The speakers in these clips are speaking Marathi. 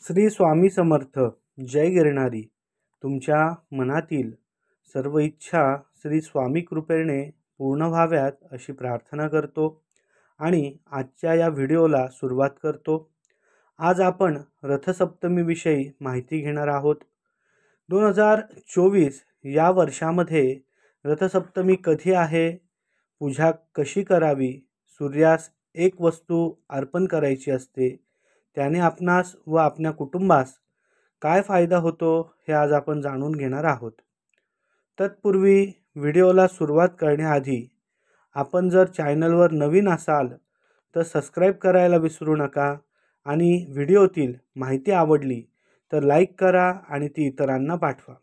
श्री स्वामी समर्थ. जय गिरणारी. तुमच्या मनातील सर्व इच्छा श्री स्वामी कृपेने पूर्ण व्हाव्यात अशी प्रार्थना करतो आणि आजच्या या व्हिडिओला सुरुवात करतो. आज आपण रथसप्तमीविषयी माहिती घेणार आहोत. 2024 या वर्षामध्ये रथसप्तमी कधी आहे, पूजा कशी करावी, सूर्यास एक वस्तू अर्पण करायची असते, त्याने आपणास व आपल्या कुटुंबास काय फायदा होतो हे आज आपण जाणून घेणार आहोत. तत्पूर्वी व्हिडिओला सुरुवात करण्याआधी आपण जर चॅनलवर नवीन असाल तर सबस्क्राईब करायला विसरू नका आणि व्हिडिओतील माहिती आवडली तर लाईक करा आणि ती इतरांना पाठवा.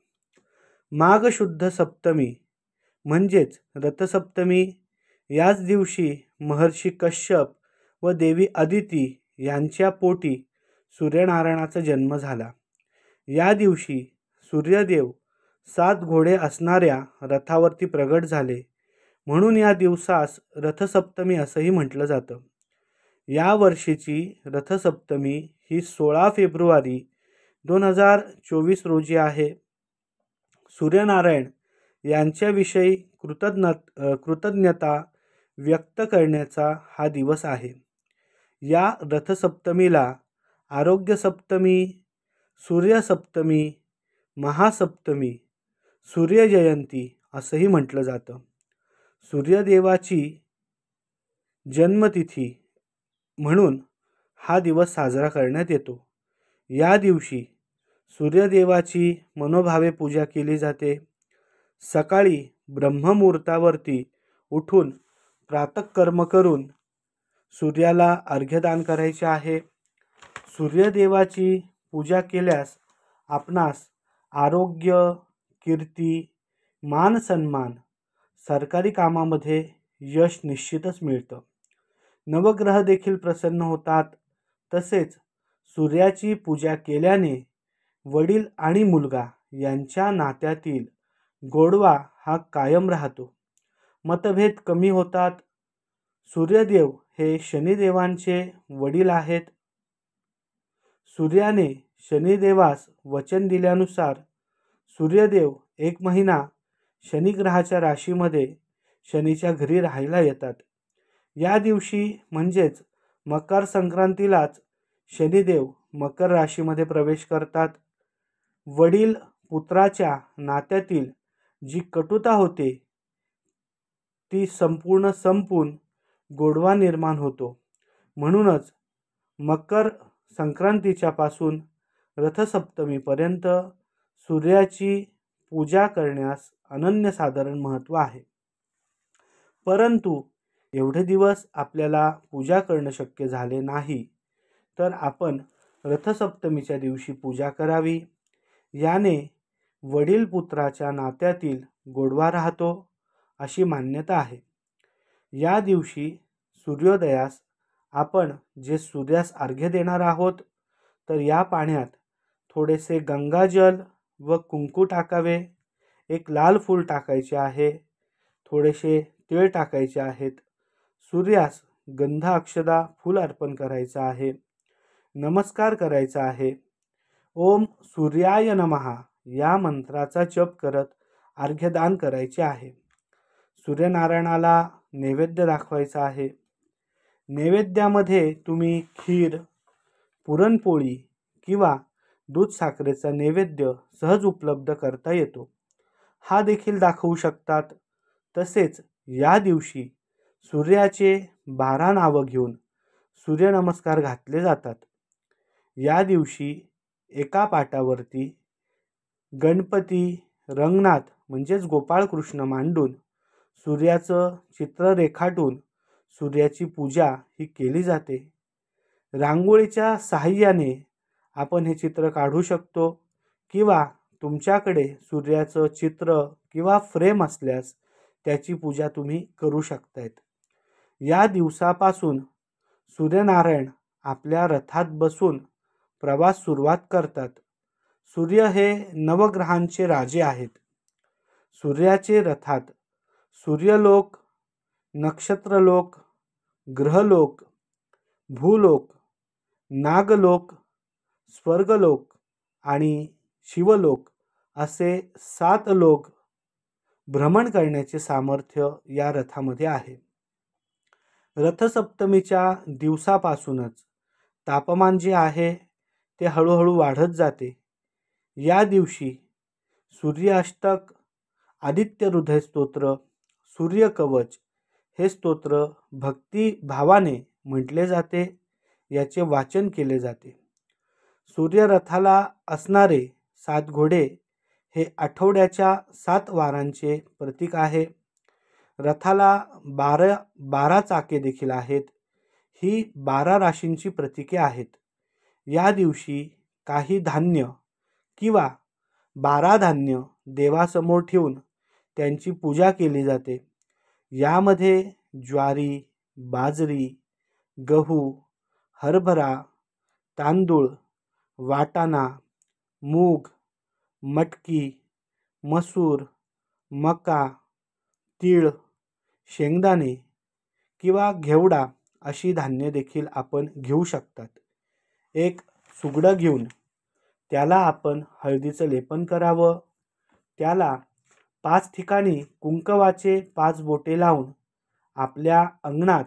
माघ शुद्ध सप्तमी म्हणजेच रथसप्तमी याच दिवशी महर्षी कश्यप व देवी अदिती यांच्या पोटी सूर्यनारायणाचा जन्म झाला. या दिवशी सूर्यदेव 7 घोडे असणाऱ्या रथावरती प्रगट झाले, म्हणून या दिवसास रथसप्तमी असंही म्हटलं जातं. या वर्षीची रथसप्तमी ही 16 फेब्रुवारी 2024 रोजी आहे. सूर्यनारायण यांच्याविषयी कृतज्ञता व्यक्त करण्याचा हा दिवस आहे. या रथसप्तमीला आरोग्य सप्तमी, सूर्यसप्तमी, महासप्तमी, सूर्यजयंती असंही म्हटलं जातं. सूर्यदेवाची जन्मतिथी म्हणून हा दिवस साजरा करण्यात येतो. या दिवशी सूर्यदेवाची मनोभावे पूजा केली जाते. सकाळी ब्रह्ममुहूर्तावरती उठून प्रातःकर्म करून सूर्याला अर्घ्यदान करायचे आहे. सूर्यदेवाची पूजा केल्यास आपणास आरोग्य, कीर्ती, मान सन्मान, सरकारी कामामध्ये यश निश्चितच मिळतं. नवग्रह देखील प्रसन्न होतात. तसेच सूर्याची पूजा केल्याने वडील आणि मुलगा यांच्या नात्यातील गोडवा हा कायम राहतो. मतभेद कमी होतात. सूर्यदेव हे शनिदेवांचे वडील आहेत. सूर्याने शनिदेवास वचन दिल्यानुसार सूर्यदेव 1 महिना शनिग्रहाच्या राशीमध्ये शनीच्या घरी राहायला येतात. या दिवशी म्हणजेच मकर संक्रांतीलाच शनिदेव मकर राशीमध्ये प्रवेश करतात. वडील पुत्राच्या नात्यातील जी कटुता होते ती संपून गोडवा निर्माण होतो. म्हणूनच मकर संक्रांतीच्या पासून रथसप्तमीपर्यंत सूर्याची पूजा करण्यास अनन्यसाधारण महत्त्व आहे. परंतु एवढे दिवस आपल्याला पूजा करणं शक्य झाले नाही, तर आपण रथसप्तमीच्या दिवशी पूजा करावी. याने वडील पुत्राच्या नात्यातील गोडवा राहतो अशी मान्यता आहे. या दिवशी सूर्योदयास आपण जे सूर्यास अर्घ्य देणार आहोत तर या पाण्यात थोडेसे गंगाजल व कुंकू टाकावे. एक लाल फूल टाकायचे आहे. थोडेसे तीळ टाकायचे आहेत. सूर्यास गंध अक्षदा फूल अर्पण करायचं आहे. नमस्कार करायचा आहे. ओम सूर्याय नमः या मंत्राचा जप करत अर्घ्यदान करायचे आहे. सूर्यनारायणाला नैवेद्य दाखवायचा आहे. नैवेद्यामध्ये तुम्ही खीर, पुरणपोळी किंवा दूध साखरेचा नैवेद्य सहज उपलब्ध करता येतो, हा देखील दाखवू शकतात. तसेच या दिवशी सूर्याचे 12 नावं घेऊन सूर्यनमस्कार घातले जातात. या दिवशी एका पाटावरती गणपती, रंगनाथ म्हणजेच गोपाळकृष्ण मांडून सूर्याचं चित्र रेखाटून सूर्याची पूजा ही केली जाते. रांगोळीच्या साहाय्याने आपण हे चित्र काढू शकतो किंवा तुमच्याकडे सूर्याचं चित्र किंवा फ्रेम असल्यास त्याची पूजा तुम्ही करू शकतायत. या दिवसापासून सूर्यनारायण आपल्या रथात बसून प्रवास सुरुवात करतात. सूर्य हे नवग्रहांचे राजे आहेत. सूर्याचे रथात सूर्यलोक, नक्षत्रलोक, ग्रहलोक, भूलोक, नागलोक, स्वर्गलोक आणि शिवलोक असे 7 लोक भ्रमण करण्याचे सामर्थ्य या रथामध्ये आहे. रथसप्तमीच्या दिवसापासूनच तापमान जे आहे ते हळूहळू वाढत जाते. या दिवशी सूर्याष्टक, आदित्य हृदय स्तोत्र, सूर्यकवच हे स्तोत्र भक्तिभावाने म्हटले जाते, याचे वाचन केले जाते. सूर्यरथाला असणारे 7 घोडे हे आठवड्याच्या 7 वारांचे प्रतीक आहे. रथाला 12 चाके देखील आहेत. ही 12 राशींची प्रतीके आहेत. या दिवशी काही धान्य किंवा 12 धान्य देवासमोर ठेवून त्यांची पूजा केली जाते. यामध्ये ज्वारी, बाजरी, गहू, हरभरा, तांदूळ, वाटाणा, मूग, मटकी, मसूर, मका, तीळ, शेंगदाणे किंवा घेवडा अशी धान्य देखील आपण घेऊ शकतात. एक सुगडं घेऊन त्याला आपण हळदीचं लेपन करावं. त्याला 5 ठिकाणी कुंकवाचे 5 बोटे लावून आपल्या अंगणात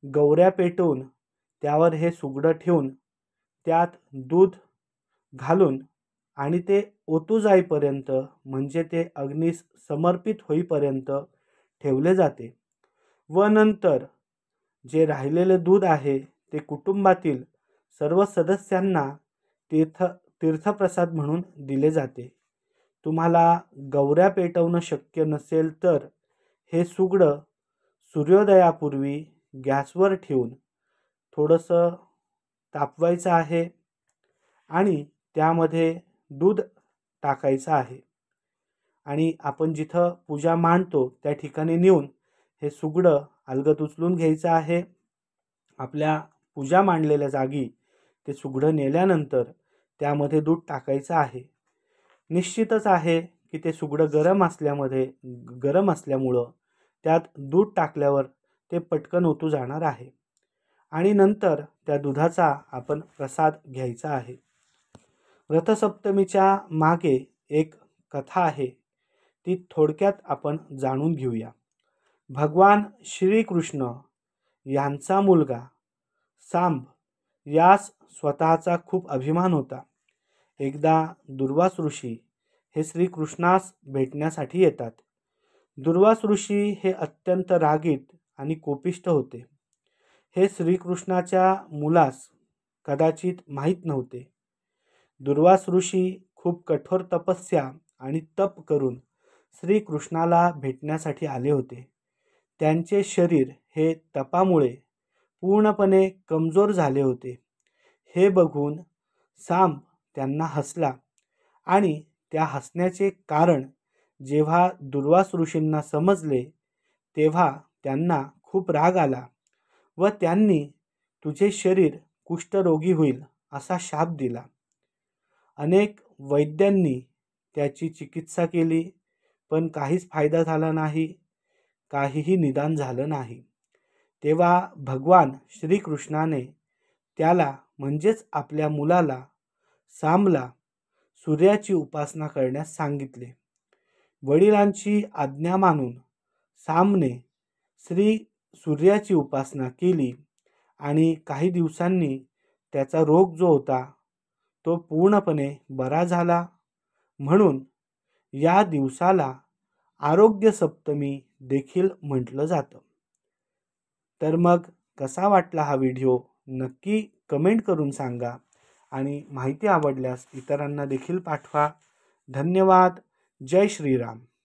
गौऱ्या पेटवून त्यावर हे सुगडं ठेवून त्यात दूध घालून आणि ते ओतू जाईपर्यंत म्हणजे ते अग्नीस समर्पित होईपर्यंत ठेवले जाते व नंतर जे राहिलेले दूध आहे ते कुटुंबातील सर्व सदस्यांना तीर्थप्रसाद म्हणून दिले जाते. तुम्हाला गौऱ्या पेटवणं शक्य नसेल तर हे सुगडं सूर्योदयापूर्वी गॅसवर ठेवून थोडंसं तापवायचं आहे आणि त्यामध्ये दूध टाकायचं आहे आणि आपण जिथं पूजा मांडतो त्या ठिकाणी नेऊन हे सुगडं अलगद उचलून घ्यायचं आहे. आपल्या पूजा मांडलेल्या जागी ते सुगडं नेल्यानंतर त्यामध्ये दूध टाकायचं आहे. निश्चितच आहे की ते सुगडं गरम असल्यामुळं त्यात दूध टाकल्यावर ते पटकन ओतू जाणार आहे आणि नंतर त्या दुधाचा आपण प्रसाद घ्यायचा आहे. रथसप्तमीच्या मागे एक कथा आहे, ती थोडक्यात आपण जाणून घेऊया. भगवान श्रीकृष्ण यांचा मुलगा सांब यास स्वतःचा खूप अभिमान होता. एकदा दुर्वास ऋषी हे श्रीकृष्णास भेटण्यासाठी येतात. दुर्वास ऋषी हे अत्यंत रागीट आणि कोपिष्ठ होते. हे श्रीकृष्णाच्या मुलास कदाचित माहीत नव्हते. दुर्वास ऋषी खूप कठोर तपस्या आणि तप करून श्रीकृष्णाला भेटण्यासाठी आले होते. त्यांचे शरीर हे तपामुळे पूर्णपणे कमजोर झाले होते. हे बघून सांब त्यांना हसला आणि त्या हसण्याचे कारण जेव्हा दुर्वास ऋषींना समजले तेव्हा त्यांना खूप राग आला व त्यांनी तुझे शरीर कुष्ठरोगी होईल असा शाप दिला. अनेक वैद्यांनी त्याची चिकित्सा केली पण काहीच फायदा झाला नाही, काहीही निदान झालं नाही. तेव्हा भगवान श्रीकृष्णाने त्याला म्हणजेच आपल्या मुलाला सांबला सूर्याची उपासना करण्यास सांगितले. वडिलांची आज्ञा मानून सांबने सूर्याची उपासना केली आणि काही दिवसांनी त्याचा रोग जो होता तो पूर्णपणे बरा झाला. म्हणून या दिवसाला आरोग्य सप्तमी देखील म्हटलं जातं. तर मग कसा वाटला हा व्हिडिओ नक्की कमेंट करून सांगा आणि माहिती आवडल्यास इतरांना देखील पाठवा. धन्यवाद. जय श्रीराम.